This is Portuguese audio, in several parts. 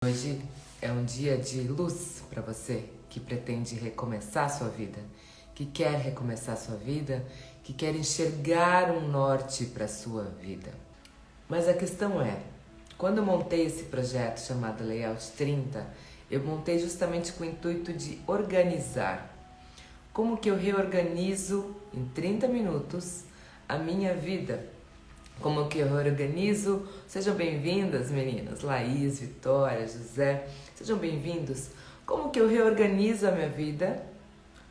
Hoje é um dia de luz para você que pretende recomeçar sua vida, que quer recomeçar sua vida, que quer enxergar um norte para sua vida. Mas a questão é, quando eu montei esse projeto chamado Layout 30, eu montei justamente com o intuito de organizar. Como que eu reorganizo em 30 minutos a minha vida? Como que eu reorganizo? Sejam bem-vindas, meninas, Laís, Vitória, José, sejam bem-vindos. Como que eu reorganizo a minha vida,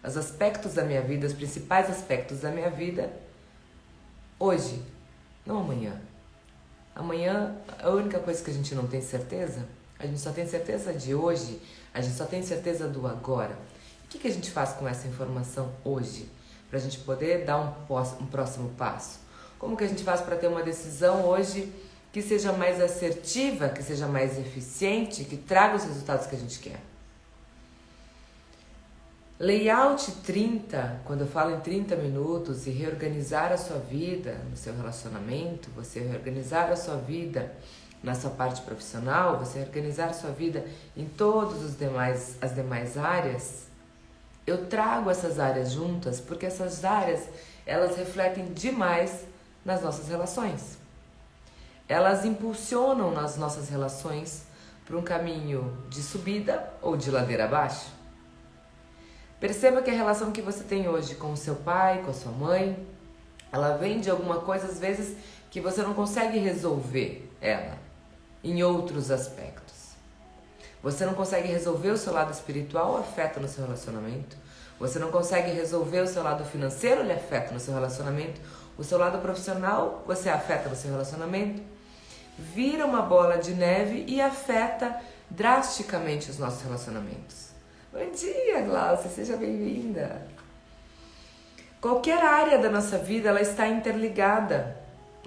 os aspectos da minha vida, os principais aspectos da minha vida, hoje, não amanhã. Amanhã, a única coisa que a gente não tem certeza, a gente só tem certeza de hoje, a gente só tem certeza do agora. O que a gente faz com essa informação hoje, para a gente poder dar um próximo passo? Como que a gente faz para ter uma decisão hoje que seja mais assertiva, que seja mais eficiente, que traga os resultados que a gente quer? Layout 30, quando eu falo em 30 minutos e reorganizar a sua vida no seu relacionamento, você reorganizar a sua vida na sua parte profissional, você reorganizar a sua vida em todas as demais áreas, eu trago essas áreas juntas porque essas áreas, elas refletem demais nas nossas relações. Elas impulsionam nas nossas relações para um caminho de subida ou de ladeira abaixo. Perceba que a relação que você tem hoje com o seu pai, com a sua mãe, ela vem de alguma coisa, às vezes, que você não consegue resolver ela em outros aspectos. Você não consegue resolver o seu lado espiritual, afeta no seu relacionamento. Você não consegue resolver o seu lado financeiro, ele afeta no seu relacionamento. O seu lado profissional, você afeta no seu relacionamento. Vira uma bola de neve e afeta drasticamente os nossos relacionamentos. Bom dia, Glaucia, seja bem-vinda. Qualquer área da nossa vida, ela está interligada.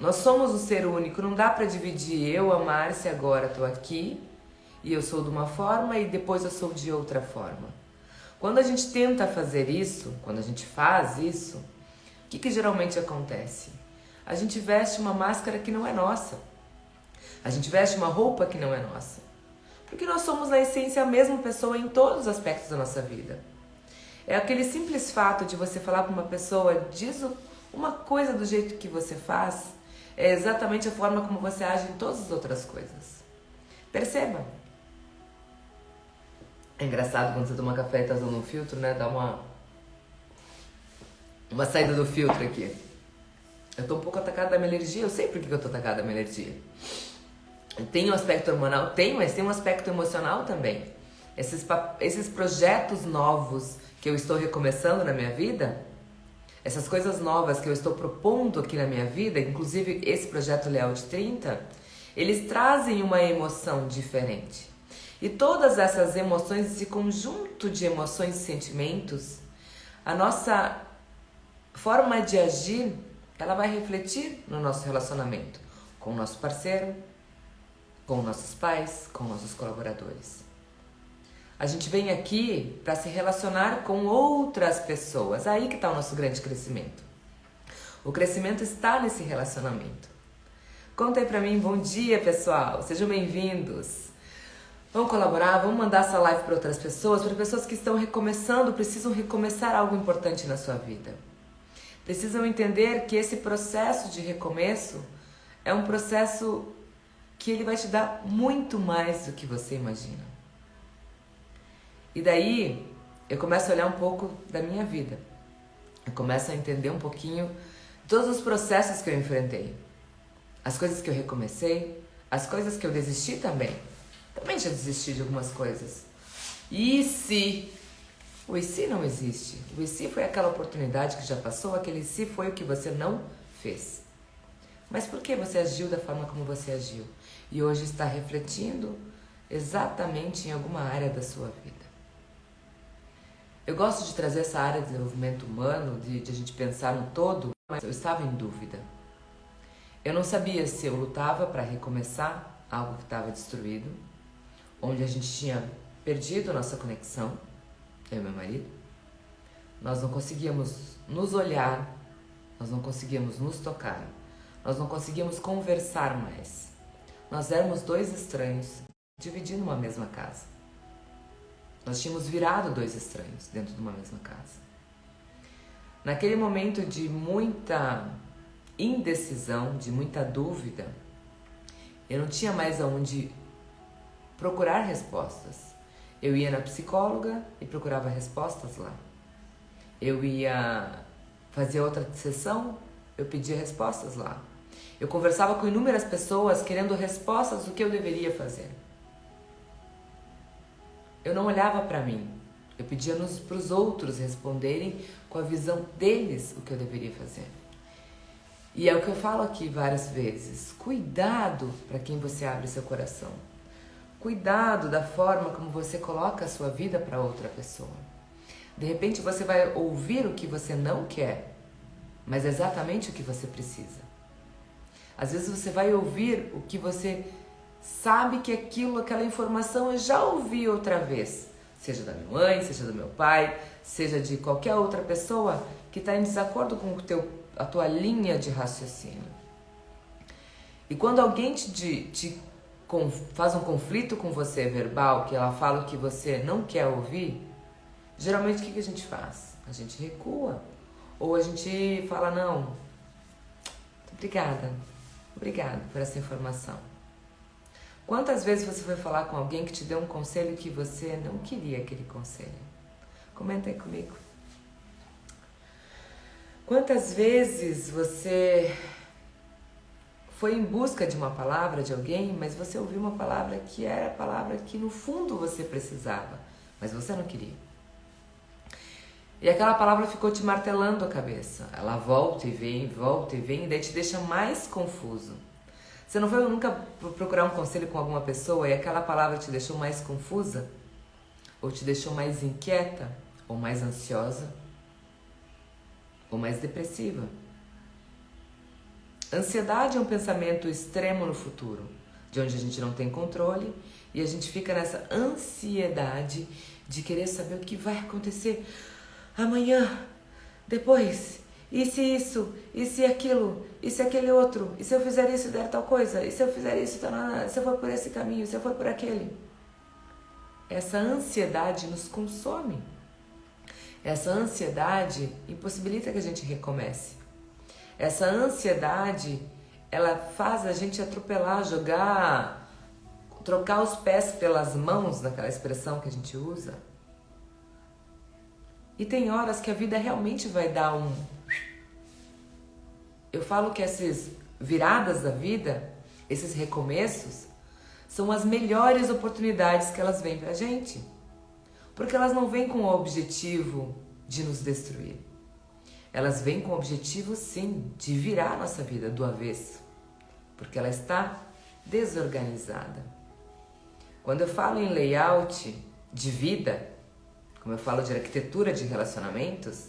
Nós somos um ser único, não dá para dividir. Eu, a Márcia, agora estou aqui e eu sou de uma forma e depois eu sou de outra forma. Quando a gente tenta fazer isso, quando a gente faz isso, o que geralmente acontece? A gente veste uma máscara que não é nossa. A gente veste uma roupa que não é nossa. Porque nós somos, na essência, a mesma pessoa em todos os aspectos da nossa vida. É aquele simples fato de você falar para uma pessoa, diz uma coisa do jeito que você faz, é exatamente a forma como você age em todas as outras coisas. Perceba. É engraçado quando você toma café e tá usando um filtro, né? Dá uma saída do filtro aqui. Eu tô um pouco atacada da minha alergia, eu sei por que eu tô atacada da minha alergia. Tem um aspecto hormonal? Tem, mas tem um aspecto emocional também. Esses projetos novos que eu estou recomeçando na minha vida, essas coisas novas que eu estou propondo aqui na minha vida, inclusive esse projeto Layout 30, eles trazem uma emoção diferente. E todas essas emoções, esse conjunto de emoções e sentimentos, a nossa forma de agir, ela vai refletir no nosso relacionamento com o nosso parceiro, com nossos pais, com nossos colaboradores. A gente vem aqui para se relacionar com outras pessoas. Aí que está o nosso grande crescimento. O crescimento está nesse relacionamento. Conta aí para mim, bom dia pessoal, sejam bem-vindos. Vamos colaborar, vamos mandar essa live para outras pessoas, para pessoas que estão recomeçando, precisam recomeçar algo importante na sua vida. Precisam entender que esse processo de recomeço é um processo que ele vai te dar muito mais do que você imagina. E daí, eu começo a olhar um pouco da minha vida. Eu começo a entender um pouquinho todos os processos que eu enfrentei. As coisas que eu recomecei, as coisas que eu desisti também. Também já desisti de algumas coisas. E se? O e se não existe. O e se foi aquela oportunidade que já passou, aquele e se foi o que você não fez. Mas por que você agiu da forma como você agiu? E hoje está refletindo exatamente em alguma área da sua vida. Eu gosto de trazer essa área de desenvolvimento humano, de a gente pensar no todo, mas eu estava em dúvida. Eu não sabia se eu lutava para recomeçar algo que estava destruído, onde a gente tinha perdido nossa conexão, eu e meu marido. Nós não conseguíamos nos olhar, nós não conseguíamos nos tocar, nós não conseguíamos conversar mais. Nós éramos dois estranhos dividindo uma mesma casa. Nós tínhamos virado 2 estranhos dentro de uma mesma casa. Naquele momento de muita indecisão, de muita dúvida, eu não tinha mais aonde procurar respostas. Eu ia na psicóloga e procurava respostas lá. Eu ia fazer outra sessão, eu pedia respostas lá. Eu conversava com inúmeras pessoas querendo respostas do que eu deveria fazer. Eu não olhava para mim. Eu pedia para os outros responderem com a visão deles o que eu deveria fazer. E é o que eu falo aqui várias vezes. Cuidado para quem você abre seu coração. Cuidado da forma como você coloca a sua vida para outra pessoa. De repente você vai ouvir o que você não quer, mas é exatamente o que você precisa. Às vezes você vai ouvir o que você sabe que aquela informação eu já ouvi outra vez. Seja da minha mãe, seja do meu pai, seja de qualquer outra pessoa que está em desacordo com a tua linha de raciocínio. E quando alguém faz um conflito com você verbal, que ela fala o que você não quer ouvir, geralmente o que a gente faz? A gente recua. Ou a gente fala, não, obrigada por essa informação. Quantas vezes você foi falar com alguém que te deu um conselho que você não queria aquele conselho? Comenta aí comigo. Quantas vezes você foi em busca de uma palavra de alguém, mas você ouviu uma palavra que era a palavra que no fundo você precisava, mas você não queria? E aquela palavra ficou te martelando a cabeça. Ela volta e vem, e daí te deixa mais confuso. Você não foi nunca procurar um conselho com alguma pessoa e aquela palavra te deixou mais confusa? Ou te deixou mais inquieta? Ou mais ansiosa? Ou mais depressiva? Ansiedade é um pensamento extremo no futuro, de onde a gente não tem controle e a gente fica nessa ansiedade de querer saber o que vai acontecer amanhã, depois, e se isso, e se aquilo, e se aquele outro, e se eu fizer isso der tal coisa, e se eu fizer isso, se eu for por esse caminho, se eu for por aquele. Essa ansiedade nos consome. Essa ansiedade impossibilita que a gente recomece. Essa ansiedade, ela faz a gente atropelar, trocar os pés pelas mãos, naquela expressão que a gente usa. E tem horas que a vida realmente vai dar Eu falo que essas viradas da vida, esses recomeços, são as melhores oportunidades que elas vêm pra gente. Porque elas não vêm com o objetivo de nos destruir. Elas vêm com o objetivo, sim, de virar a nossa vida do avesso. Porque ela está desorganizada. Quando eu falo em layout de vida, como eu falo de arquitetura de relacionamentos,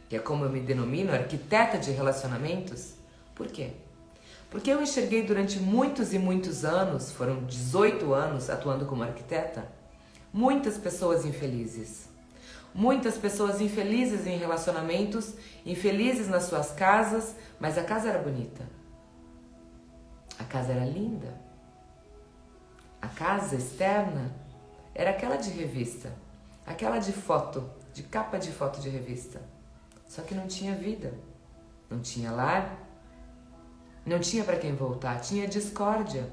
que é como eu me denomino, arquiteta de relacionamentos, por quê? Porque eu enxerguei durante muitos e muitos anos, foram 18 anos atuando como arquiteta, muitas pessoas infelizes. Muitas pessoas infelizes em relacionamentos, infelizes nas suas casas, mas a casa era bonita. A casa era linda. A casa externa era aquela de revista, aquela de foto, de capa de foto de revista. Só que não tinha vida, não tinha lar, não tinha para quem voltar, tinha discórdia.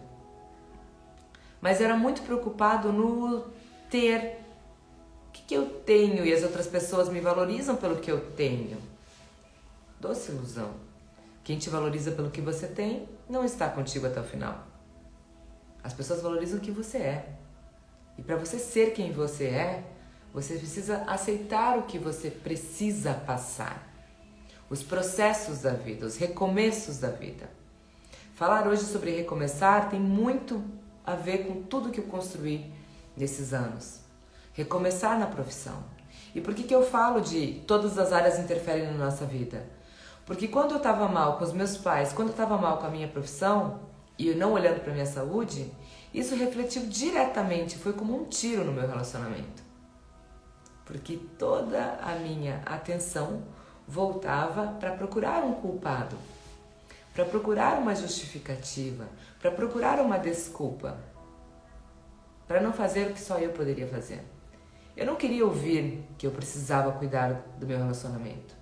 Mas era muito preocupado no ter. O que eu tenho e as outras pessoas me valorizam pelo que eu tenho? Doce ilusão. Quem te valoriza pelo que você tem não está contigo até o final. As pessoas valorizam o que você é. E para você ser quem você é, você precisa aceitar o que você precisa passar. Os processos da vida, os recomeços da vida. Falar hoje sobre recomeçar tem muito a ver com tudo que eu construí nesses anos. Recomeçar na profissão. E por que eu falo de todas as áreas interferem na nossa vida? Porque quando eu estava mal com os meus pais, quando eu estava mal com a minha profissão, e não olhando para a minha saúde, isso refletiu diretamente, foi como um tiro no meu relacionamento. Porque toda a minha atenção voltava para procurar um culpado, para procurar uma justificativa, para procurar uma desculpa. para não fazer o que só eu poderia fazer. Eu não queria ouvir que eu precisava cuidar do meu relacionamento.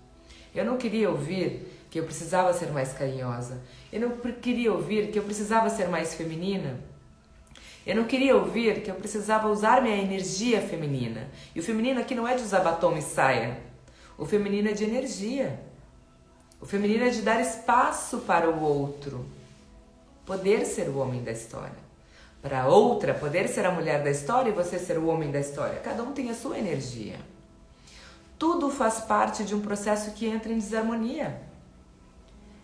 Eu não queria ouvir que eu precisava ser mais carinhosa. Eu não queria ouvir que eu precisava ser mais feminina. Eu não queria ouvir que eu precisava usar minha energia feminina. E o feminino aqui não é de usar batom e saia. O feminino é de energia. O feminino é de dar espaço para o outro. Poder ser o homem da história. Para a outra poder ser a mulher da história e você ser o homem da história. Cada um tem a sua energia. Tudo faz parte de um processo que entra em desarmonia.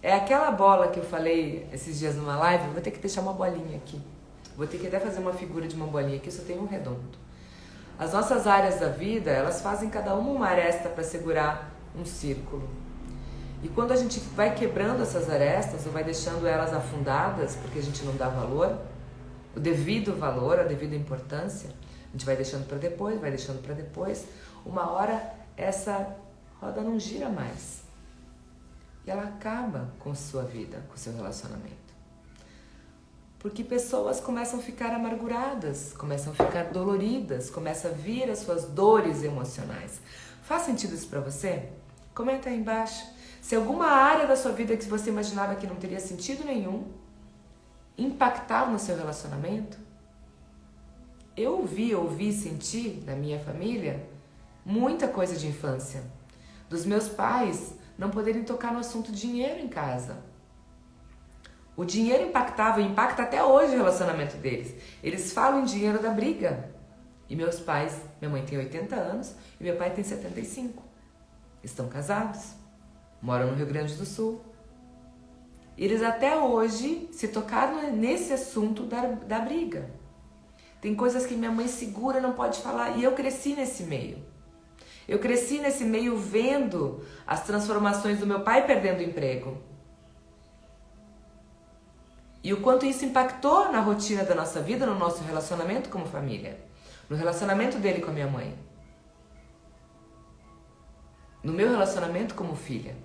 É aquela bola que eu falei esses dias numa live, vou ter que deixar uma bolinha aqui. Vou ter que até fazer uma figura de uma bolinha aqui, só tem um redondo. As nossas áreas da vida, elas fazem cada uma aresta para segurar um círculo. E quando a gente vai quebrando essas arestas ou vai deixando elas afundadas, porque a gente não dá valor, o devido valor, a devida importância, a gente vai deixando para depois, vai deixando para depois, uma hora essa roda não gira mais. E ela acaba com a sua vida, com o seu relacionamento. Porque pessoas começam a ficar amarguradas, começam a ficar doloridas, começam a vir as suas dores emocionais. Faz sentido isso para você? Comenta aí embaixo. Se alguma área da sua vida que você imaginava que não teria sentido nenhum impactar no seu relacionamento, eu ouvi, senti na minha família muita coisa de infância. Dos meus pais não poderem tocar no assunto dinheiro em casa. O dinheiro impactava e impacta até hoje o relacionamento deles. Eles falam em dinheiro da briga. E meus pais, minha mãe tem 80 anos e meu pai tem 75. Estão casados, moram no Rio Grande do Sul. Eles até hoje se tocaram nesse assunto da briga. Tem coisas que minha mãe segura, não pode falar. E eu cresci nesse meio. Eu cresci nesse meio vendo as transformações do meu pai perdendo o emprego. E o quanto isso impactou na rotina da nossa vida, no nosso relacionamento como família. No relacionamento dele com a minha mãe. No meu relacionamento como filha.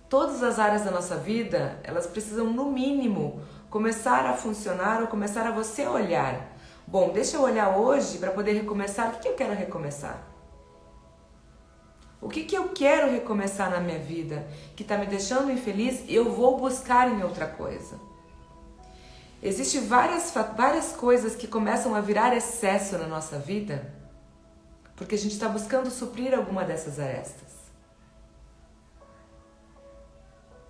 Todas as áreas da nossa vida, elas precisam, no mínimo, começar a funcionar ou começar a você olhar. Bom, deixa eu olhar hoje para poder recomeçar. O que eu quero recomeçar? O que eu quero recomeçar na minha vida que está me deixando infeliz e eu vou buscar em outra coisa? Existem várias coisas que começam a virar excesso na nossa vida porque a gente está buscando suprir alguma dessas arestas.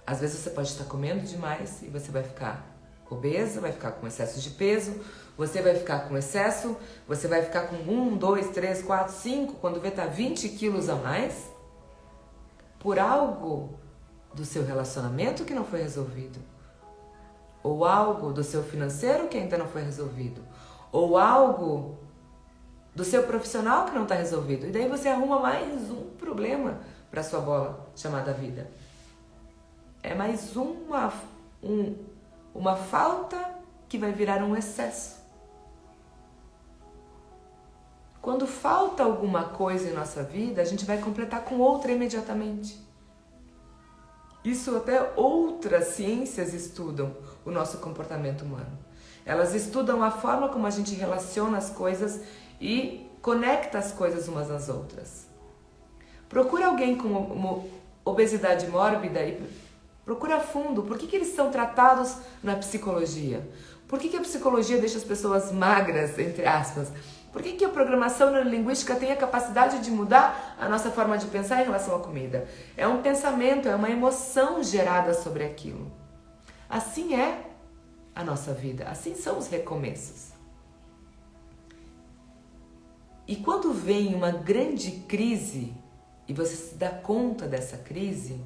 Às vezes você pode estar comendo demais e você vai ficar obesa, vai ficar com excesso de peso, você vai ficar com excesso, você vai ficar com 1, 2, 3, 4, 5, quando vê tá 20 quilos a mais, por algo do seu relacionamento que não foi resolvido, ou algo do seu financeiro que ainda não foi resolvido, ou algo do seu profissional que não está resolvido. E daí você arruma mais um problema para sua bola chamada vida. É mais uma falta que vai virar um excesso. Quando falta alguma coisa em nossa vida, a gente vai completar com outra imediatamente. Isso até outras ciências estudam o nosso comportamento humano. Elas estudam a forma como a gente relaciona as coisas e conecta as coisas umas às outras. Procura alguém com uma obesidade mórbida e procura a fundo. Por que eles são tratados na psicologia? Por que a psicologia deixa as pessoas magras, entre aspas? Por que a programação neurolinguística tem a capacidade de mudar a nossa forma de pensar em relação à comida? É um pensamento, é uma emoção gerada sobre aquilo. Assim é a nossa vida, assim são os recomeços. E quando vem uma grande crise e você se dá conta dessa crise,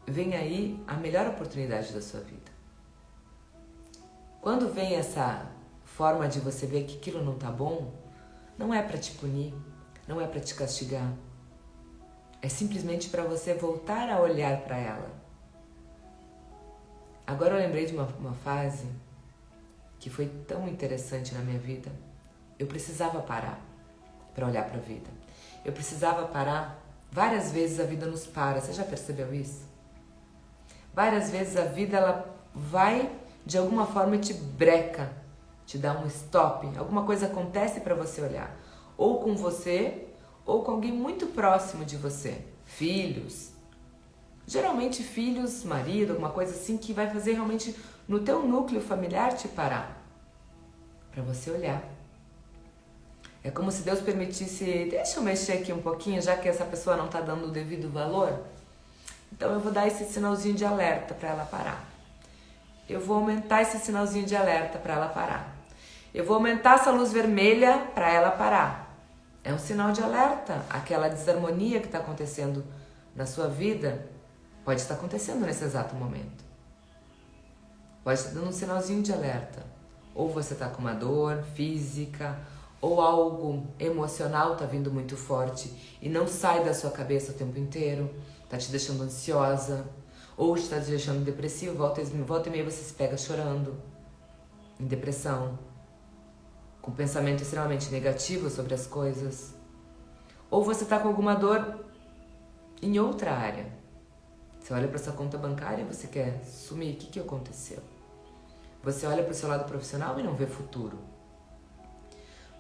vem aí a melhor oportunidade da sua vida. Quando vem essa forma de você ver que aquilo não tá bom, não é para te punir, não é para te castigar. É simplesmente para você voltar a olhar para ela. Agora eu lembrei de uma fase que foi tão interessante na minha vida. Eu precisava parar para olhar para a vida. Eu precisava parar. Várias vezes a vida nos para. Você já percebeu isso? Várias vezes a vida ela vai de alguma forma te breca, te dá um stop, alguma coisa acontece para você olhar, ou com você, ou com alguém muito próximo de você, filhos, geralmente filhos, marido, alguma coisa assim que vai fazer realmente no teu núcleo familiar te parar, para você olhar. É como se Deus permitisse, deixa eu mexer aqui um pouquinho, já que essa pessoa não está dando o devido valor, então eu vou dar esse sinalzinho de alerta para ela parar. Eu vou aumentar esse sinalzinho de alerta para ela parar. Eu vou aumentar essa luz vermelha para ela parar. É um sinal de alerta. Aquela desarmonia que está acontecendo na sua vida pode estar acontecendo nesse exato momento. Pode estar dando um sinalzinho de alerta. Ou você está com uma dor física, ou algo emocional está vindo muito forte e não sai da sua cabeça o tempo inteiro, está te deixando ansiosa, ou está te deixando depressivo, volta e meia você se pega chorando, em depressão, com pensamento extremamente negativo sobre as coisas. Ou você está com alguma dor em outra área. Você olha para sua conta bancária e você quer sumir. O que aconteceu? Você olha para o seu lado profissional e não vê futuro.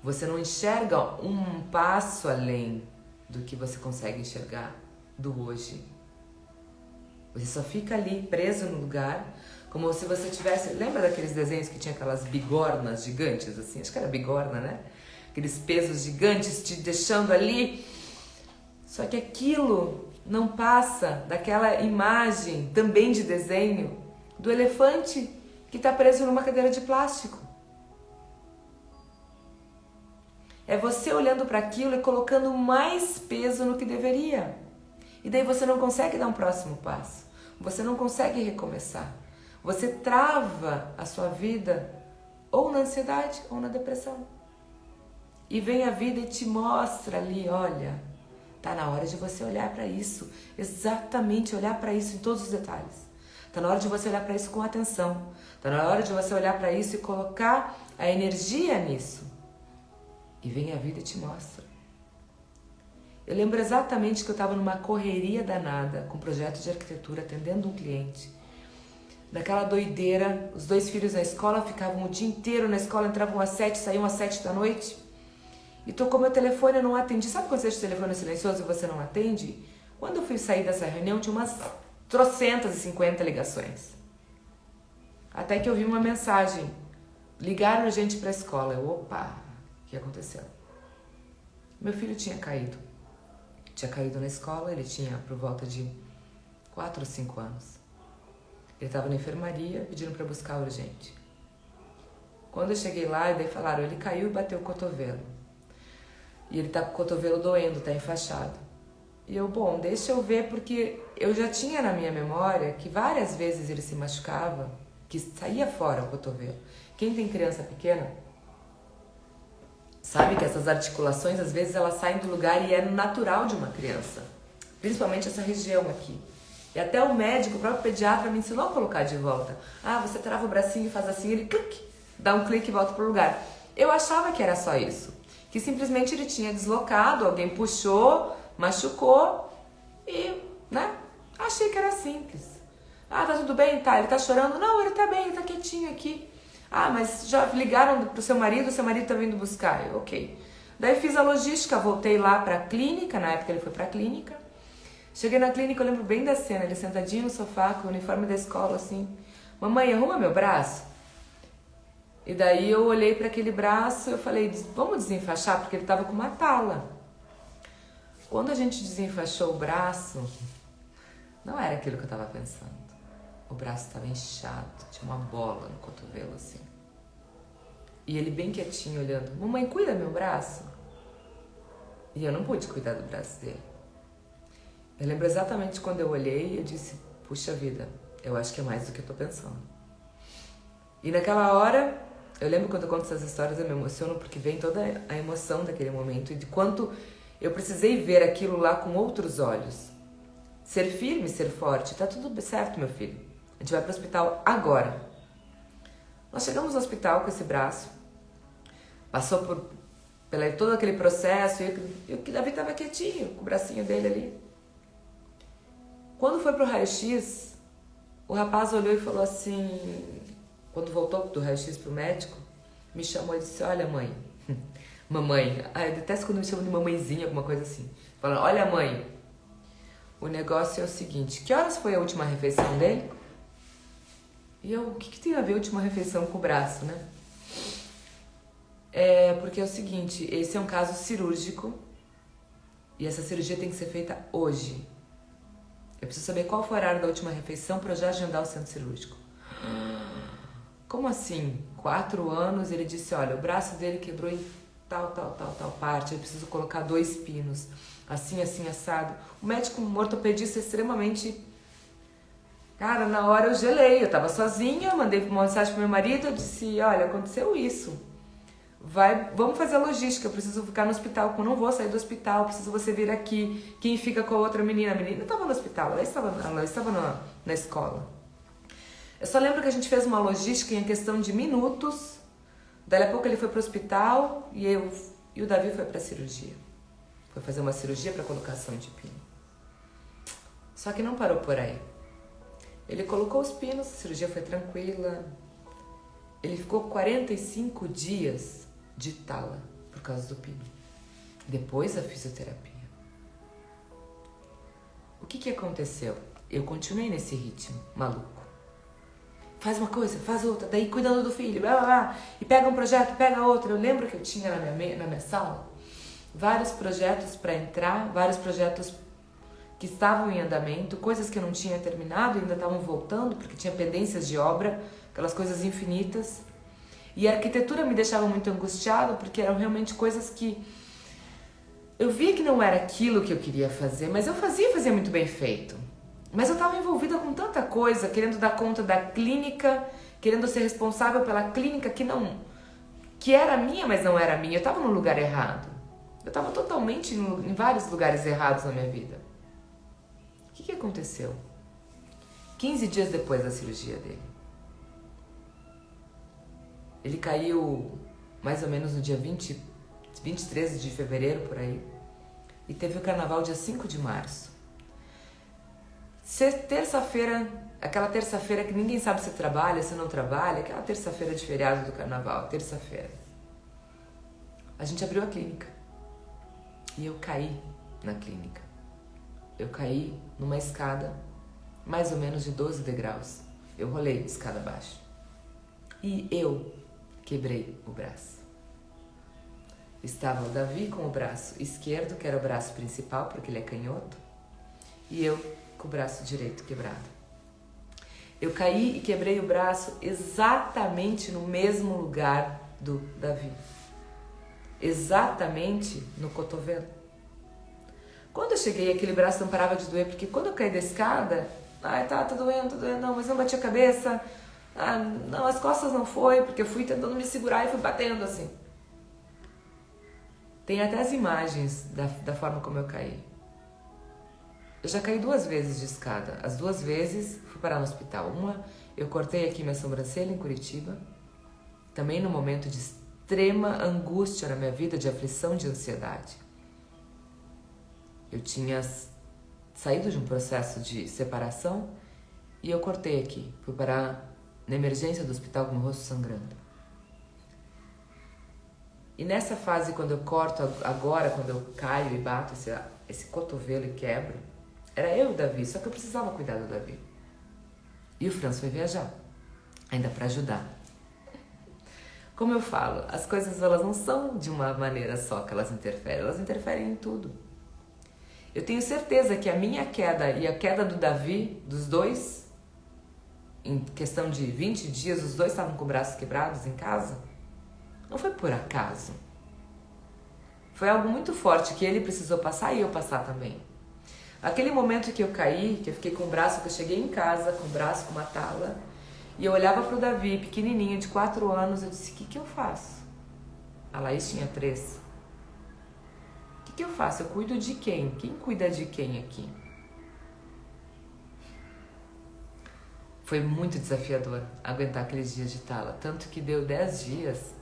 Você não enxerga um passo além do que você consegue enxergar do hoje. Você só fica ali preso no lugar, como se você tivesse... Lembra daqueles desenhos que tinha aquelas bigornas gigantes, assim? Acho que era bigorna, né? Aqueles pesos gigantes te deixando ali. Só que aquilo não passa daquela imagem, também de desenho, do elefante que está preso numa cadeira de plástico. É você olhando para aquilo e colocando mais peso no que deveria. E daí você não consegue dar um próximo passo. Você não consegue recomeçar. Você trava a sua vida ou na ansiedade ou na depressão. E vem a vida e te mostra ali, olha, tá na hora de você olhar para isso. Exatamente olhar para isso em todos os detalhes. Tá na hora de você olhar para isso com atenção. Tá na hora de você olhar para isso e colocar a energia nisso. E vem a vida e te mostra. Eu lembro exatamente que eu estava numa correria danada, com um projeto de arquitetura, atendendo um cliente. Naquela doideira, os 2 filhos na escola, ficavam o dia inteiro na escola, entravam às 7, saíam às 7 da noite. E tocou meu telefone, eu não atendi. Sabe quando você deixa o telefone silencioso e você não atende? Quando eu fui sair dessa reunião, tinha umas 350 ligações. Até que eu vi uma mensagem. Ligaram urgente para a escola. Eu, opa, o que aconteceu? Meu filho tinha caído. Tinha caído na escola, ele tinha por volta de 4 ou 5 anos. Ele estava na enfermaria pedindo para buscar urgente. Quando eu cheguei lá, daí falaram, ele caiu e bateu o cotovelo. E ele tá com o cotovelo doendo, tá enfaixado. E eu, bom, deixa eu ver, porque eu já tinha na minha memória que várias vezes ele se machucava, que saía fora o cotovelo. Quem tem criança pequena sabe que essas articulações, às vezes, elas saem do lugar e é natural de uma criança. Principalmente essa região aqui. E até o médico, o próprio pediatra, me ensinou a colocar de volta. Ah, você trava o bracinho e faz assim, ele clique, dá um clique e volta pro lugar. Eu achava que era só isso. Que simplesmente ele tinha deslocado, alguém puxou, machucou e, né? Achei que era simples. Ah, tá tudo bem? Tá, ele tá chorando? Não, ele tá bem, ele tá quietinho aqui. Ah, mas já ligaram pro seu marido tá vindo buscar. Eu, ok. Daí fiz a logística, voltei lá pra clínica, na época ele foi pra clínica. Cheguei na clínica, eu lembro bem da cena, ele sentadinho no sofá com o uniforme da escola, assim. Mamãe, arruma meu braço? E daí eu olhei para aquele braço e eu falei, vamos desenfaixar, porque ele tava com uma tala. Quando a gente desenfaixou o braço, não era aquilo que eu tava pensando. O braço estava inchado, tinha uma bola no cotovelo, assim. E ele bem quietinho, olhando, mamãe, cuida meu braço? E eu não pude cuidar do braço dele. Eu lembro exatamente quando eu olhei e eu disse, puxa vida, eu acho que é mais do que eu tô pensando. E naquela hora, eu lembro quando eu conto essas histórias, eu me emociono porque vem toda a emoção daquele momento e de quanto eu precisei ver aquilo lá com outros olhos. Ser firme, ser forte, tá tudo certo, meu filho. A gente vai pro hospital agora. Nós chegamos no hospital com esse braço, passou por todo aquele processo e o Davi tava quietinho, com o bracinho dele ali. Quando foi pro raio-x, o rapaz olhou e falou assim, Quando voltou do raio-x pro médico, me chamou e disse, olha mãe, mamãe, eu detesto quando me chamam de mamãezinha, alguma coisa assim. Falando, olha mãe, o negócio é o seguinte, que horas foi a última refeição dele? E eu, o que tem a ver a última refeição com o braço, né? Porque é o seguinte, esse é um caso cirúrgico e essa cirurgia tem que ser feita hoje. Eu preciso saber qual foi o horário da última refeição para eu já agendar o centro cirúrgico. Como assim? 4 anos, ele disse, olha, o braço dele quebrou em tal parte, eu preciso colocar 2 pinos, assim, assado. O médico, um ortopedista extremamente... Cara, na hora eu gelei, eu tava sozinha, mandei uma mensagem pro meu marido, eu disse, olha, aconteceu isso. Vamos fazer a logística, eu preciso ficar no hospital, eu não vou sair do hospital, preciso você vir aqui. Quem fica com a outra menina? A menina estava no hospital, ela estava na escola. Eu só lembro que a gente fez uma logística em questão de minutos, daí a pouco ele foi pro hospital e o Davi foi pra cirurgia. Foi fazer uma cirurgia para colocação de pino. Só que não parou por aí. Ele colocou os pinos, a cirurgia foi tranquila. Ele ficou 45 dias de tala por causa do pino. Depois a fisioterapia. O que aconteceu? Eu continuei nesse ritmo maluco. Faz uma coisa, faz outra, daí cuidando do filho, blá, blá, blá, e pega um projeto, pega outro. Eu lembro que eu tinha na minha sala vários projetos para entrar, vários projetos que estavam em andamento, coisas que eu não tinha terminado e ainda estavam voltando, porque tinha pendências de obra, aquelas coisas infinitas. E a arquitetura me deixava muito angustiada, porque eram realmente coisas que eu via que não era aquilo que eu queria fazer, mas eu fazia muito bem feito. Mas eu estava envolvida com tanta coisa, querendo dar conta da clínica, querendo ser responsável pela clínica que era minha, mas não era minha. Eu estava no lugar errado. Eu estava totalmente em vários lugares errados na minha vida. O que aconteceu? 15 dias depois da cirurgia dele. Ele caiu mais ou menos no dia 23 de fevereiro, por aí. E teve o carnaval dia 5 de março. Terça-feira, aquela terça-feira que ninguém sabe se trabalha, se não trabalha, aquela terça-feira de feriado do carnaval, terça-feira. A gente abriu a clínica. E eu caí na clínica. Eu caí numa escada, mais ou menos de 12 degraus. Eu rolei de escada abaixo. E eu quebrei o braço. Estava o Davi com o braço esquerdo, que era o braço principal, porque ele é canhoto, e eu com o braço direito quebrado. Eu caí e quebrei o braço exatamente no mesmo lugar do Davi. Exatamente no cotovelo. Quando eu cheguei, aquele braço não parava de doer, porque quando eu caí da escada, tá doendo, não, mas não bati a cabeça, não, as costas não foi, porque eu fui tentando me segurar e fui batendo assim. Tem até as imagens da forma como eu caí. Eu já caí 2 vezes de escada, as 2 vezes fui parar no hospital. Uma, eu cortei aqui minha sobrancelha em Curitiba, também num momento de extrema angústia na minha vida, de aflição, de ansiedade. Eu tinha saído de um processo de separação e eu cortei aqui. Fui parar na emergência do hospital com o rosto sangrando. E nessa fase, quando eu corto agora, quando eu caio e bato esse cotovelo e quebro, era eu e o Davi, só que eu precisava cuidar do Davi. E o Franz foi viajar, ainda para ajudar. Como eu falo, as coisas elas não são de uma maneira só que elas interferem em tudo. Eu tenho certeza que a minha queda e a queda do Davi, dos dois, em questão de 20 dias, os dois estavam com braços quebrados em casa, não foi por acaso. Foi algo muito forte que ele precisou passar e eu passar também. Aquele momento que eu caí, que eu fiquei com o braço, que eu cheguei em casa com o braço com uma tala, e eu olhava pro Davi, pequenininho, de 4 anos, eu disse, o que eu faço? A Laís tinha 3. O que eu faço? Eu cuido de quem? Quem cuida de quem aqui? Foi muito desafiador aguentar aqueles dias de tala. Tanto que deu 10 dias,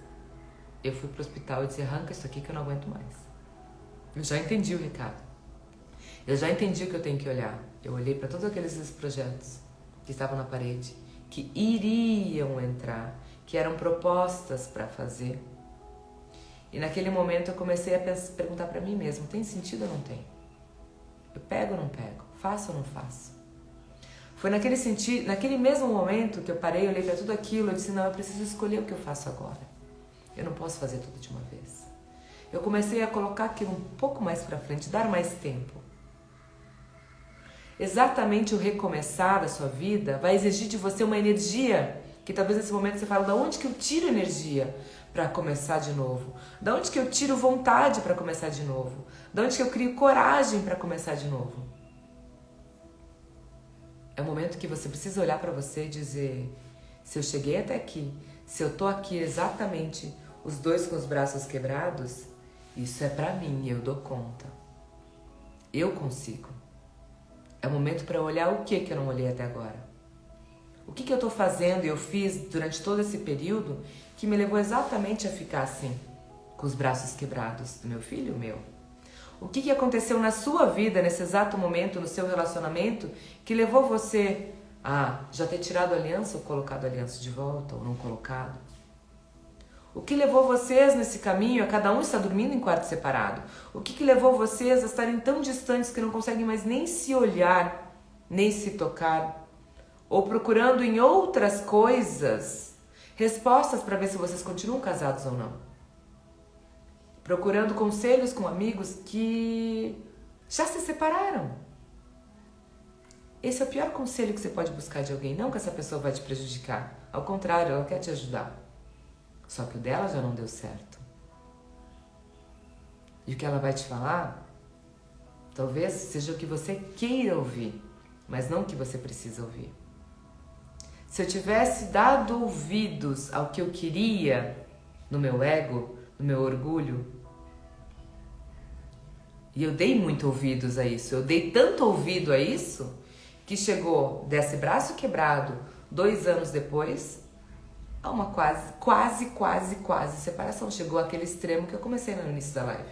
eu fui pro hospital e disse, arranca isso aqui que eu não aguento mais. Eu já entendi o recado. Eu já entendi o que eu tenho que olhar. Eu olhei para todos aqueles projetos que estavam na parede que iriam entrar, que eram propostas para fazer. E naquele momento eu comecei a perguntar para mim mesmo, tem sentido ou não tem? Eu pego ou não pego? Faço ou não faço? Foi naquele mesmo momento que eu parei, olhei para tudo aquilo, eu disse, não, eu preciso escolher o que eu faço agora. Eu não posso fazer tudo de uma vez. Eu comecei a colocar aquilo um pouco mais para frente, dar mais tempo. Exatamente o recomeçar da sua vida vai exigir de você uma energia que talvez nesse momento você fala, da onde que eu tiro energia para começar de novo? Da onde que eu tiro vontade para começar de novo? Da onde que eu crio coragem para começar de novo? É o momento que você precisa olhar para você e dizer, se eu cheguei até aqui, se eu tô aqui exatamente os dois com os braços quebrados, isso é para mim, eu dou conta. Eu consigo. É o momento para olhar o que eu não olhei até agora. O que eu estou fazendo e eu fiz durante todo esse período que me levou exatamente a ficar assim, com os braços quebrados do meu filho e o meu? O que aconteceu na sua vida, nesse exato momento, no seu relacionamento, que levou você a já ter tirado a aliança ou colocado a aliança de volta ou não colocado? O que levou vocês nesse caminho a cada um estar dormindo em quarto separado? O que levou vocês a estarem tão distantes que não conseguem mais nem se olhar, nem se tocar? Ou procurando em outras coisas respostas para ver se vocês continuam casados ou não? Procurando conselhos com amigos que já se separaram. Esse é o pior conselho que você pode buscar de alguém. Não que essa pessoa vai te prejudicar. Ao contrário, ela quer te ajudar. Só que o dela já não deu certo. E o que ela vai te falar, talvez seja o que você queira ouvir, mas não o que você precisa ouvir. Se eu tivesse dado ouvidos ao que eu queria, no meu ego, no meu orgulho, e eu dei muito ouvidos a isso, eu dei tanto ouvido a isso, que chegou desse braço quebrado 2 anos depois, a uma quase separação. Chegou àquele extremo que eu comecei no início da live.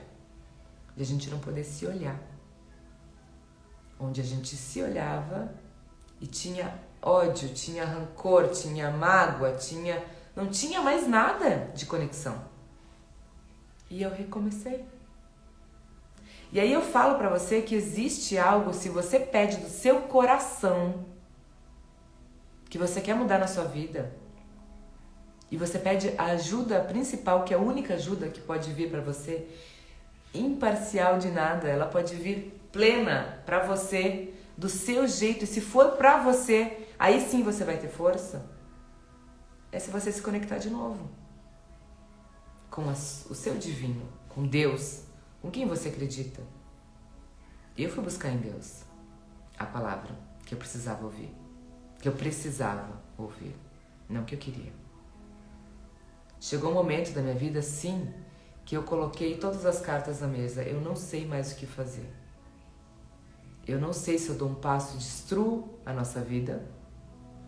De a gente não poder se olhar. Onde a gente se olhava e tinha ódio, tinha rancor, tinha mágoa, não tinha mais nada de conexão. E eu recomecei. E aí eu falo pra você que existe algo, se você pede do seu coração, que você quer mudar na sua vida, e você pede a ajuda principal, que é a única ajuda que pode vir pra você, imparcial de nada, ela pode vir plena pra você, do seu jeito, e se for pra você, aí sim você vai ter força, é se você se conectar de novo com o seu divino, com Deus, com quem você acredita. Eu fui buscar em Deus a palavra que eu precisava ouvir, não que eu queria. Chegou um momento da minha vida, sim, que eu coloquei todas as cartas na mesa. Eu não sei mais o que fazer. Eu não sei se eu dou um passo e destruo a nossa vida,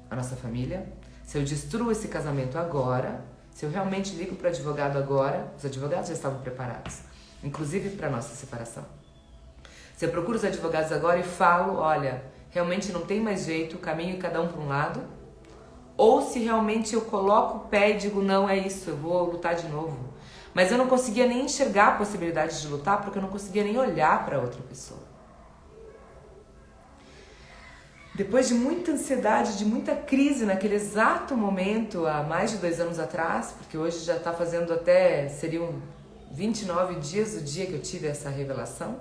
a nossa família, se eu destruo esse casamento agora, se eu realmente ligo para o advogado agora. Os advogados já estavam preparados, inclusive para a nossa separação. Se eu procuro os advogados agora e falo, olha, realmente não tem mais jeito, caminho cada um para um lado, ou se realmente eu coloco o pé e digo, não, é isso, eu vou lutar de novo. Mas eu não conseguia nem enxergar a possibilidade de lutar, porque eu não conseguia nem olhar para outra pessoa. Depois de muita ansiedade, de muita crise naquele exato momento, há mais de 2 anos atrás, porque hoje já está fazendo seriam 29 dias do dia que eu tive essa revelação,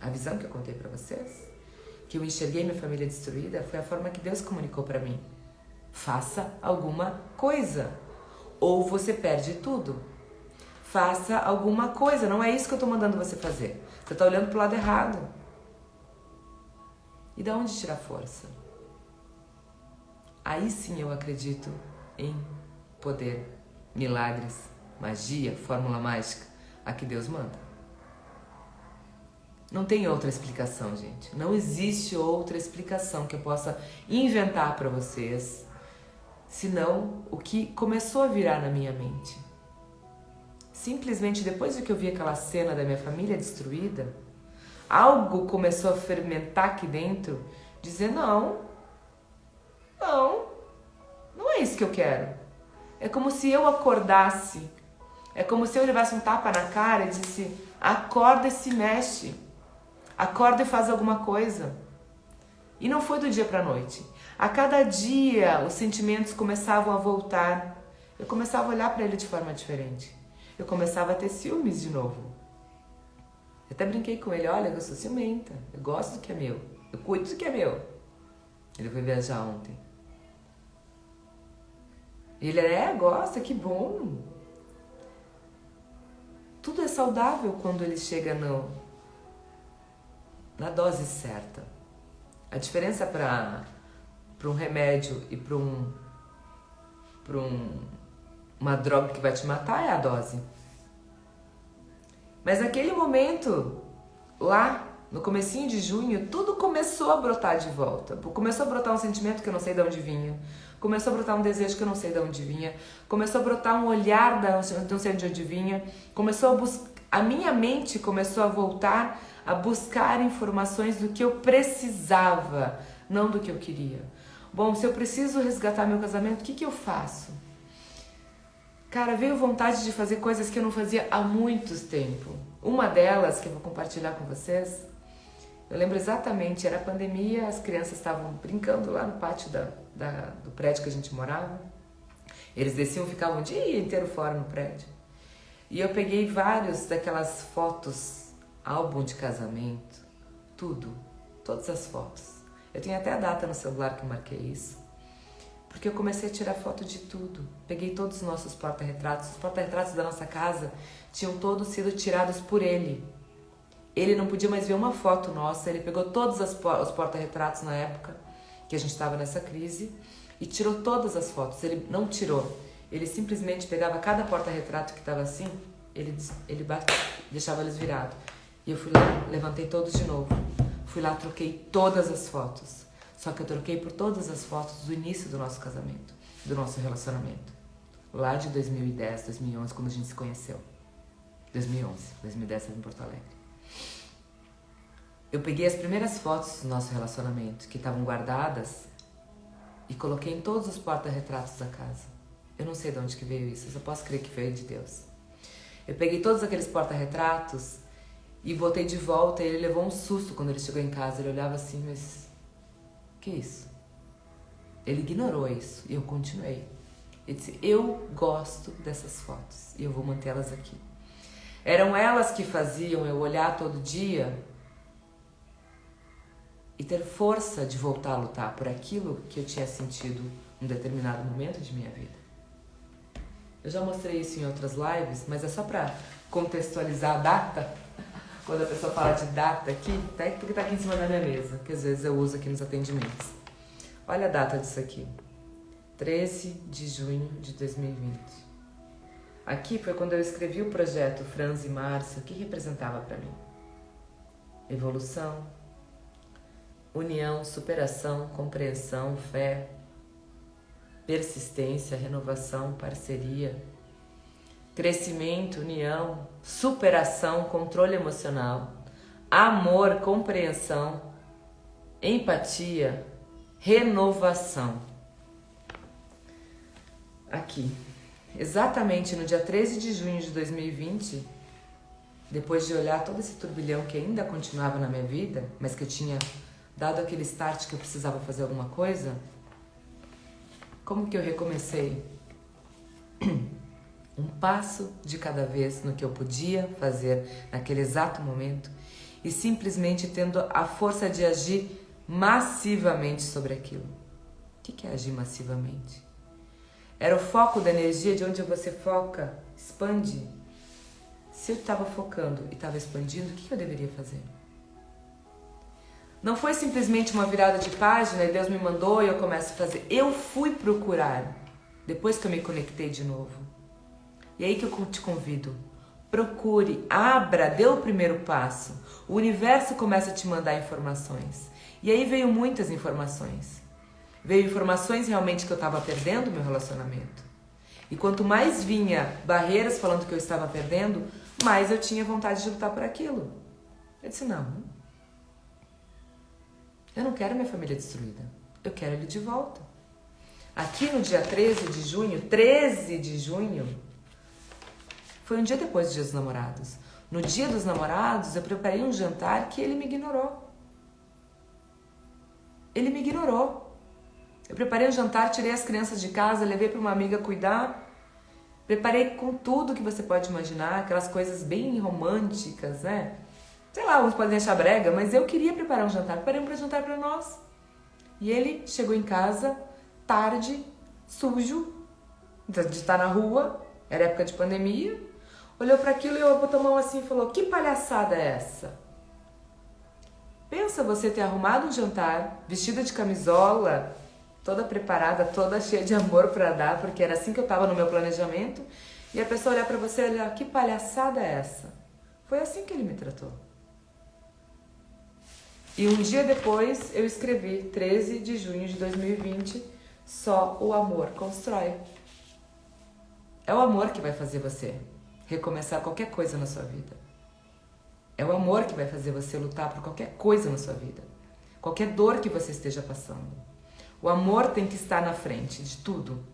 a visão que eu contei para vocês, que eu enxerguei minha família destruída, foi a forma que Deus comunicou para mim. Faça alguma coisa, ou você perde tudo. Faça alguma coisa, não é isso que eu estou mandando você fazer. Você está olhando para o lado errado. E da onde tirar força? Aí sim eu acredito em poder, milagres, magia, fórmula mágica, a que Deus manda. Não tem outra explicação, gente. Não existe outra explicação que eu possa inventar para vocês, senão o que começou a virar na minha mente. Simplesmente depois de que eu vi aquela cena da minha família destruída, algo começou a fermentar aqui dentro, dizer, não, Não, não é isso que eu quero. É como se eu acordasse. É como se eu levasse um tapa na cara e disse: acorda e se mexe. Acorda e faz alguma coisa. E não foi do dia para a noite. A cada dia os sentimentos começavam a voltar. Eu começava a olhar para ele de forma diferente. Eu começava a ter ciúmes de novo. Eu até brinquei com ele: olha, eu sou ciumenta. Eu gosto do que é meu. Eu cuido do que é meu. Ele foi viajar ontem. Ele gosta, que bom. Tudo é saudável quando ele chega na dose certa. A diferença para um remédio e para uma droga que vai te matar é a dose. Mas naquele momento, lá no comecinho de junho, tudo começou a brotar de volta. Começou a brotar um sentimento que eu não sei de onde vinha. Começou a brotar um desejo que eu não sei de onde vinha. Começou a brotar um olhar que não sei de onde vinha. A minha mente começou a voltar a buscar informações do que eu precisava, não do que eu queria. Bom, se eu preciso resgatar meu casamento, o que eu faço? Cara, veio vontade de fazer coisas que eu não fazia há muito tempo. Uma delas, que eu vou compartilhar com vocês, eu lembro exatamente, era pandemia, as crianças estavam brincando lá no pátio do prédio que a gente morava. Eles desciam e ficavam o dia inteiro fora no prédio. E eu peguei vários daquelas fotos, álbum de casamento, tudo, todas as fotos. Eu tenho até a data no celular que eu marquei isso. Porque eu comecei a tirar foto de tudo. Peguei todos os nossos porta-retratos. Os porta-retratos da nossa casa tinham todos sido tirados por ele. Ele não podia mais ver uma foto nossa. Ele pegou todos os porta-retratos na época que a gente estava nessa crise e tirou todas as fotos. Ele não tirou. Ele simplesmente pegava cada porta-retrato que estava assim, ele deixava eles virados. E eu fui lá, levantei todos de novo. Fui lá, troquei todas as fotos. Só que eu troquei por todas as fotos do início do nosso casamento, do nosso relacionamento. Lá de 2010, 2011, quando a gente se conheceu. 2010 em Porto Alegre. Eu peguei as primeiras fotos do nosso relacionamento, que estavam guardadas, e coloquei em todos os porta-retratos da casa. Eu não sei de onde que veio isso, eu só posso crer que veio de Deus. Eu peguei todos aqueles porta-retratos e botei de volta, e ele levou um susto quando ele chegou em casa. Ele olhava assim, mas... que isso? Ele ignorou isso e eu continuei. Ele disse: eu gosto dessas fotos e eu vou mantê-las aqui. Eram elas que faziam eu olhar todo dia e ter força de voltar a lutar por aquilo que eu tinha sentido em um determinado momento de minha vida. Eu já mostrei isso em outras lives, mas é só para contextualizar a data. Quando a pessoa fala de data aqui, até porque tá aqui em cima da minha mesa, que às vezes eu uso aqui nos atendimentos. Olha a data disso aqui. 13 de junho de 2020. Aqui foi quando eu escrevi o projeto Franz e Márcia, que representava para mim. Evolução, união, superação, compreensão, fé, persistência, renovação, parceria, crescimento, união, superação, controle emocional, amor, compreensão, empatia, renovação. Aqui, exatamente no dia 13 de junho de 2020, depois de olhar todo esse turbilhão que ainda continuava na minha vida, mas que eu tinha dado aquele start que eu precisava fazer alguma coisa, como que eu recomecei? Um passo de cada vez no que eu podia fazer naquele exato momento e simplesmente tendo a força de agir massivamente sobre aquilo. O que é agir massivamente? Era o foco da energia, de onde você foca, expande. Se eu estava focando e estava expandindo, o que eu deveria fazer? Não foi simplesmente uma virada de página e Deus me mandou e eu começo a fazer. Eu fui procurar, depois que eu me conectei de novo. E aí que eu te convido. Procure, abra, dê o primeiro passo. O universo começa a te mandar informações. E aí veio muitas informações. Veio informações realmente que eu estava perdendo meu relacionamento. E quanto mais vinha barreiras falando que eu estava perdendo, mais eu tinha vontade de lutar por aquilo. Eu disse: não. Eu não quero minha família destruída. Eu quero ele de volta. Aqui no dia 13 de junho, foi um dia depois do Dia dos Namorados. No Dia dos Namorados, eu preparei um jantar que ele me ignorou. Ele me ignorou. Eu preparei um jantar, tirei as crianças de casa, levei para uma amiga cuidar. Preparei com tudo que você pode imaginar, aquelas coisas bem românticas, né? Sei lá, uns podem achar brega, mas eu queria preparar um jantar. Preparei um jantar para nós. E ele chegou em casa, tarde, sujo, de estar na rua, era época de pandemia, olhou para aquilo e eu botou a mão assim e falou: que palhaçada é essa? Pensa você ter arrumado um jantar, vestida de camisola, toda preparada, toda cheia de amor para dar, porque era assim que eu estava no meu planejamento, e a pessoa olhar para você e olhar: que palhaçada é essa? Foi assim que ele me tratou. E um dia depois eu escrevi, 13 de junho de 2020, só o amor constrói. É o amor que vai fazer você recomeçar qualquer coisa na sua vida. É o amor que vai fazer você lutar por qualquer coisa na sua vida. Qualquer dor que você esteja passando. O amor tem que estar na frente de tudo.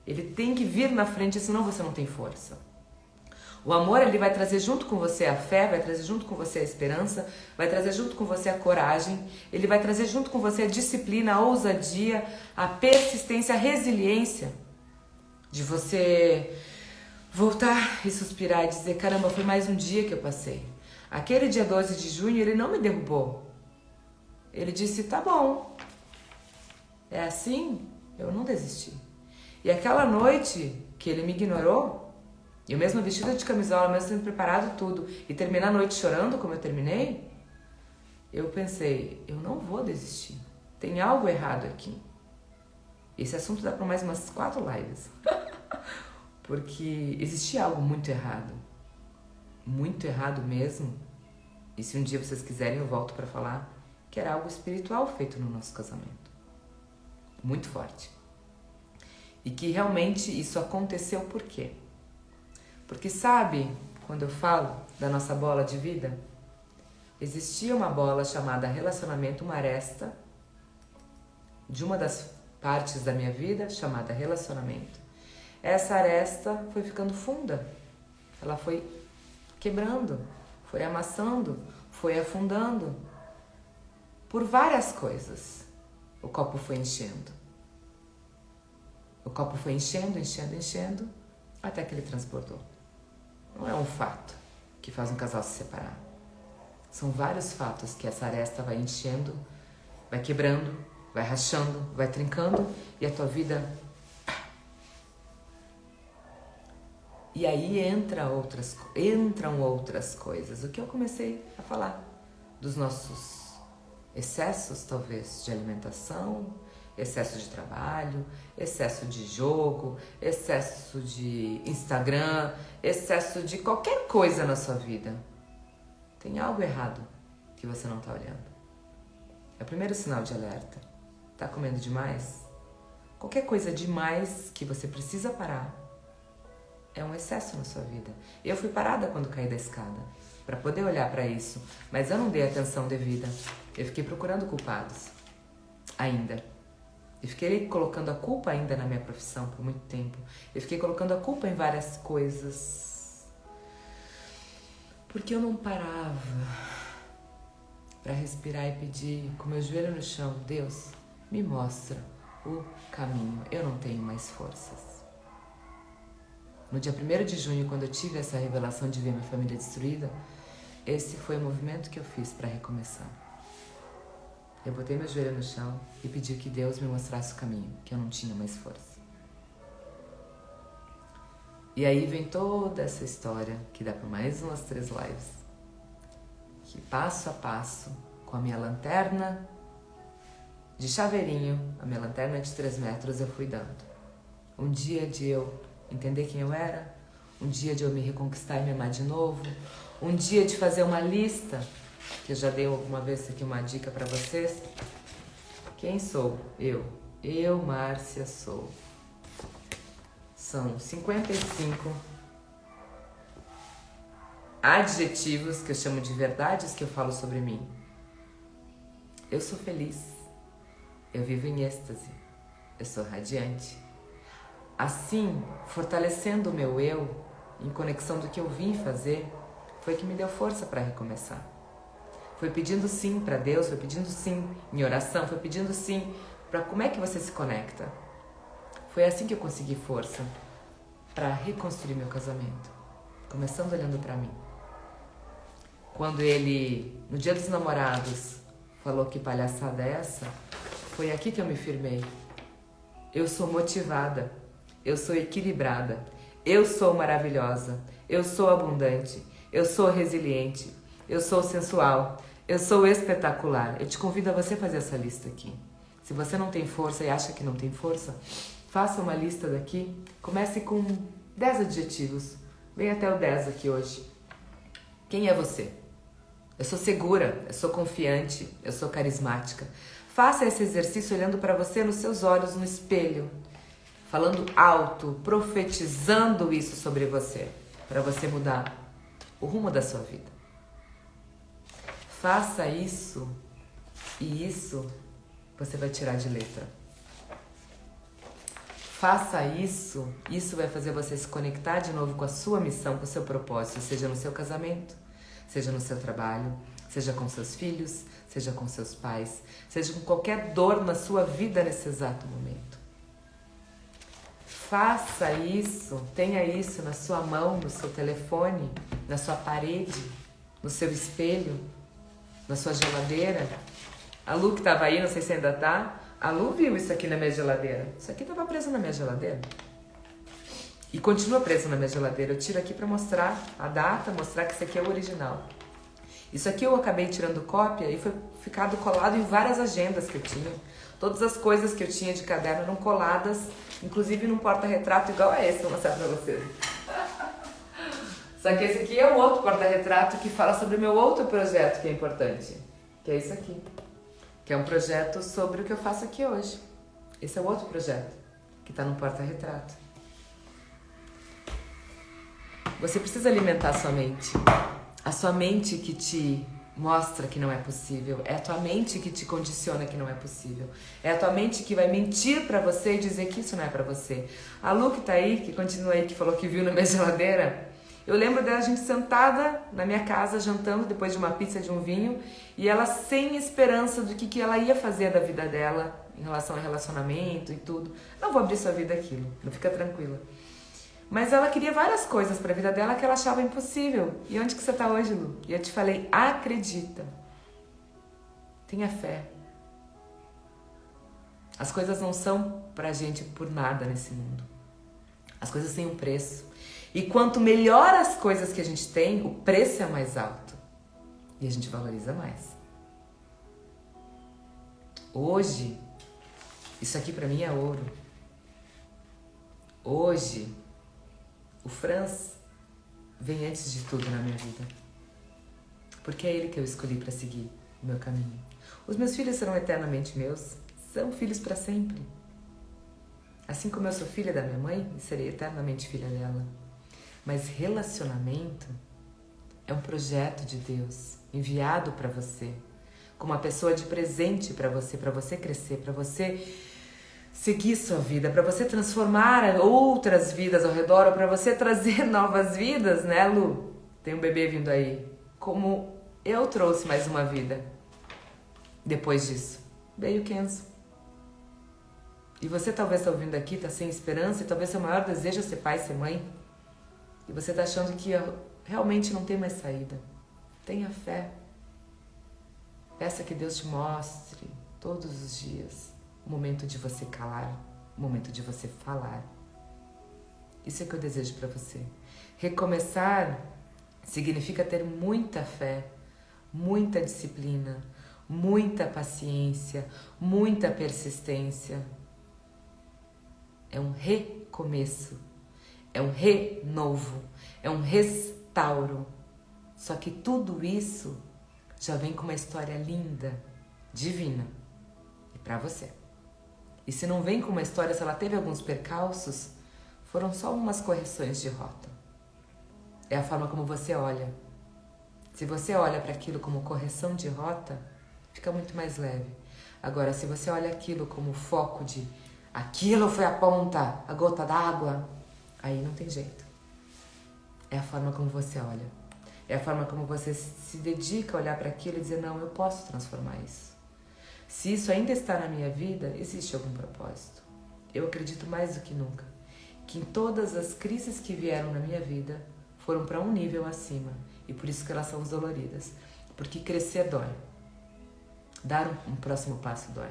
Ele tem que vir na frente, senão você não tem força. O amor, ele vai trazer junto com você a fé, vai trazer junto com você a esperança, vai trazer junto com você a coragem, ele vai trazer junto com você a disciplina, a ousadia, a persistência, a resiliência de você voltar e suspirar e dizer: caramba, foi mais um dia que eu passei. Aquele dia 12 de junho, ele não me derrubou. Ele disse: tá bom, é assim, eu não desisti. E aquela noite que ele me ignorou, eu mesmo vestida de camisola, mesmo tendo preparado tudo, e terminar a noite chorando como eu terminei, eu pensei: eu não vou desistir. Tem algo errado aqui. Esse assunto dá para mais umas 4 lives. Porque existia algo muito errado mesmo. E se um dia vocês quiserem, eu volto para falar que era algo espiritual feito no nosso casamento. Muito forte. E que realmente isso aconteceu por quê? Porque sabe, quando eu falo da nossa bola de vida, existia uma bola chamada relacionamento, uma aresta de uma das partes da minha vida chamada relacionamento. Essa aresta foi ficando funda, ela foi quebrando, foi amassando, foi afundando. Por várias coisas, o copo foi enchendo. O copo foi enchendo, até que ele transbordou. Não é um fato que faz um casal se separar. São vários fatos que essa aresta vai enchendo, vai quebrando, vai rachando, vai trincando e a tua vida... E aí entram outras coisas. O que eu comecei a falar dos nossos excessos, talvez, de alimentação, excesso de trabalho, excesso de jogo, excesso de Instagram, excesso de qualquer coisa na sua vida. Tem algo errado que você não está olhando. É o primeiro sinal de alerta. Tá comendo demais? Qualquer coisa demais que você precisa parar é um excesso na sua vida. Eu fui parada quando caí da escada para poder olhar para isso, mas eu não dei atenção devida. Eu fiquei procurando culpados ainda. Eu fiquei colocando a culpa ainda na minha profissão por muito tempo. Eu fiquei colocando a culpa em várias coisas. Porque eu não parava para respirar e pedir com meu joelho no chão: Deus, me mostra o caminho. Eu não tenho mais forças. No dia 1º de junho, quando eu tive essa revelação de ver minha família destruída, esse foi o movimento que eu fiz para recomeçar. Eu botei meu joelho no chão e pedi que Deus me mostrasse o caminho, que eu não tinha mais força. E aí vem toda essa história, que dá para mais umas 3 lives, que passo a passo, com a minha lanterna de chaveirinho, a minha lanterna de 3 metros, eu fui dando. Um dia de eu entender quem eu era, um dia de eu me reconquistar e me amar de novo, um dia de fazer uma lista, que eu já dei alguma vez aqui uma dica para vocês. Quem sou? Eu, Márcia, sou. São 55 adjetivos que eu chamo de verdades que eu falo sobre mim. Eu sou feliz, eu vivo em êxtase, eu sou radiante. Assim, fortalecendo o meu eu, em conexão do que eu vim fazer, foi que me deu força para recomeçar. Foi pedindo sim para Deus, foi pedindo sim em oração, foi pedindo sim para como é que você se conecta. Foi assim que eu consegui força para reconstruir meu casamento, começando olhando para mim. Quando ele, no dia dos namorados, falou que palhaçada é essa, foi aqui que eu me firmei. Eu sou motivada, eu sou equilibrada, eu sou maravilhosa, eu sou abundante, eu sou resiliente, eu sou sensual, eu sou espetacular. Eu te convido a você fazer essa lista aqui. Se você não tem força e acha que não tem força, faça uma lista daqui. Comece com 10 adjetivos. Vem até o 10 aqui hoje. Quem é você? Eu sou segura, eu sou confiante, eu sou carismática. Faça esse exercício olhando para você nos seus olhos no espelho, falando alto, profetizando isso sobre você, para você mudar o rumo da sua vida. Faça isso e isso você vai tirar de letra. Faça isso, isso vai fazer você se conectar de novo com a sua missão, com o seu propósito, seja no seu casamento, seja no seu trabalho, seja com seus filhos, seja com seus pais, seja com qualquer dor na sua vida nesse exato momento. Faça isso, tenha isso na sua mão, no seu telefone, na sua parede, no seu espelho, na sua geladeira. A Lu que estava aí, não sei se ainda tá, a Lu viu isso aqui na minha geladeira. Isso aqui estava preso na minha geladeira. E continua preso na minha geladeira. Eu tiro aqui para mostrar a data, mostrar que isso aqui é o original. Isso aqui eu acabei tirando cópia e foi ficado colado em várias agendas que eu tinha. Todas as coisas que eu tinha de caderno eram coladas, inclusive num porta-retrato igual a esse, vou mostrar pra vocês. Só que esse aqui é um outro porta-retrato que fala sobre o meu outro projeto que é importante, que é isso aqui. Que é um projeto sobre o que eu faço aqui hoje. Esse é o outro projeto, que está no porta-retrato. Você precisa alimentar a sua mente. A sua mente que te mostra que não é possível. É a tua mente que te condiciona que não é possível. É a tua mente que vai mentir pra você e dizer que isso não é pra você. A Lu que tá aí, que continua aí, que falou que viu na minha geladeira, eu lembro dela, a gente sentada na minha casa, jantando depois de uma pizza, de um vinho, e ela sem esperança do que ela ia fazer da vida dela em relação ao relacionamento e tudo. Não vou abrir sua vida aquilo, não fica tranquila. Mas ela queria várias coisas para a vida dela que ela achava impossível. E onde que você está hoje, Lu? E eu te falei, acredita. Tenha fé. As coisas não são pra gente por nada nesse mundo. As coisas têm um preço. E quanto melhor as coisas que a gente tem, o preço é mais alto. E a gente valoriza mais. Hoje, isso aqui pra mim é ouro. Hoje, o Franz vem antes de tudo na minha vida. Porque é ele que eu escolhi para seguir o meu caminho. Os meus filhos serão eternamente meus, são filhos para sempre. Assim como eu sou filha da minha mãe, serei eternamente filha dela. Mas relacionamento é um projeto de Deus enviado para você, como uma pessoa de presente para você crescer, para você seguir sua vida, para você transformar outras vidas ao redor, ou para você trazer novas vidas, né, Lu? Tem um bebê vindo aí. Como eu trouxe mais uma vida. Depois disso, veio o Kenzo. E você talvez está ouvindo aqui, está sem esperança, e talvez seu maior desejo é ser pai, ser mãe. E você está achando que realmente não tem mais saída. Tenha fé. Peça que Deus te mostre todos os dias o momento de você calar, o momento de você falar. Isso é o que eu desejo para você. Recomeçar significa ter muita fé, muita disciplina, muita paciência, muita persistência. É um recomeço, é um renovo, é um restauro. Só que tudo isso já vem com uma história linda, divina, e para você. E se não vem com uma história, se ela teve alguns percalços, foram só umas correções de rota. É a forma como você olha. Se você olha para aquilo como correção de rota, fica muito mais leve. Agora, se você olha aquilo como foco de aquilo foi a ponta, a gota d'água, aí não tem jeito. É a forma como você olha. É a forma como você se dedica a olhar para aquilo e dizer, não, eu posso transformar isso. Se isso ainda está na minha vida, existe algum propósito. Eu acredito mais do que nunca que em todas as crises que vieram na minha vida foram para um nível acima. E por isso que elas são doloridas. Porque crescer dói. Dar um próximo passo dói.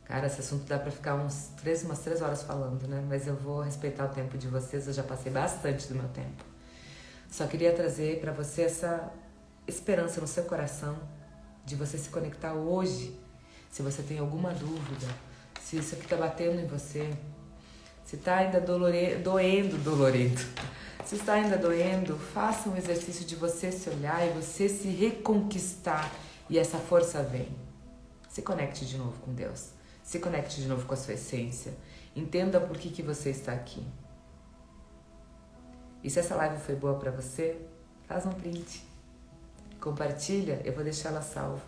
Cara, esse assunto dá pra ficar umas 3 horas falando, né? Mas eu vou respeitar o tempo de vocês, eu já passei bastante do meu tempo. Só queria trazer pra você essa esperança no seu coração de você se conectar hoje. Se você tem alguma dúvida, se isso aqui tá batendo em você, se tá ainda doendo. Se está ainda doendo, faça um exercício de você se olhar e você se reconquistar e essa força vem. Se conecte de novo com Deus. Se conecte de novo com a sua essência. Entenda por que você está aqui. E se essa live foi boa pra você, faz um print. Compartilha, eu vou deixar ela salva.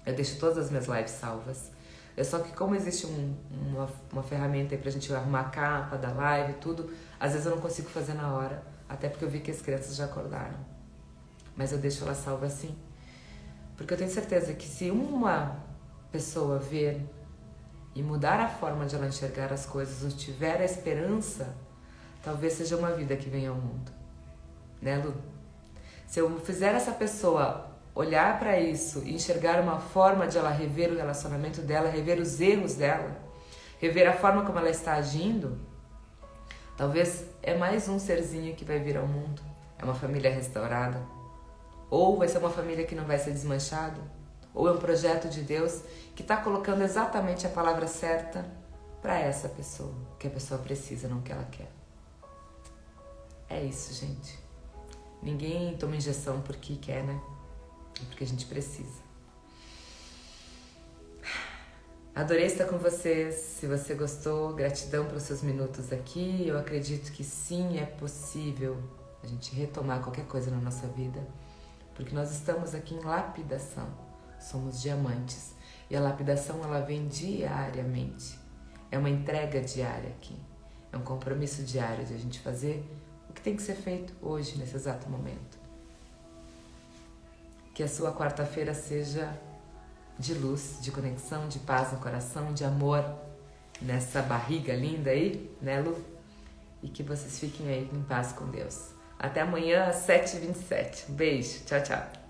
Eu deixo todas as minhas lives salvas. É só que como existe uma ferramenta aí pra gente arrumar a capa da live e tudo, às vezes eu não consigo fazer na hora, até porque eu vi que as crianças já acordaram. Mas eu deixo ela salva assim. Porque eu tenho certeza que se uma pessoa ver e mudar a forma de ela enxergar as coisas, ou tiver a esperança, talvez seja uma vida que venha ao mundo. Né, Lu? Se eu fizer essa pessoa olhar para isso e enxergar uma forma de ela rever o relacionamento dela, rever os erros dela, rever a forma como ela está agindo, talvez é mais um serzinho que vai vir ao mundo. É uma família restaurada. Ou vai ser uma família que não vai ser desmanchada. Ou é um projeto de Deus que está colocando exatamente a palavra certa para essa pessoa. Que a pessoa precisa, não que ela quer. É isso, gente. Ninguém toma injeção porque quer, né? É porque a gente precisa. Adorei estar com vocês. Se você gostou, gratidão pelos seus minutos aqui. Eu acredito que sim, é possível a gente retomar qualquer coisa na nossa vida. Porque nós estamos aqui em lapidação. Somos diamantes. E a lapidação, ela vem diariamente. É uma entrega diária aqui. É um compromisso diário de a gente fazer o que tem que ser feito hoje, nesse exato momento. Que a sua quarta-feira seja de luz, de conexão, de paz no coração, de amor nessa barriga linda aí, né, Lu? E que vocês fiquem aí em paz com Deus. Até amanhã às 7h27. Um beijo. Tchau, tchau.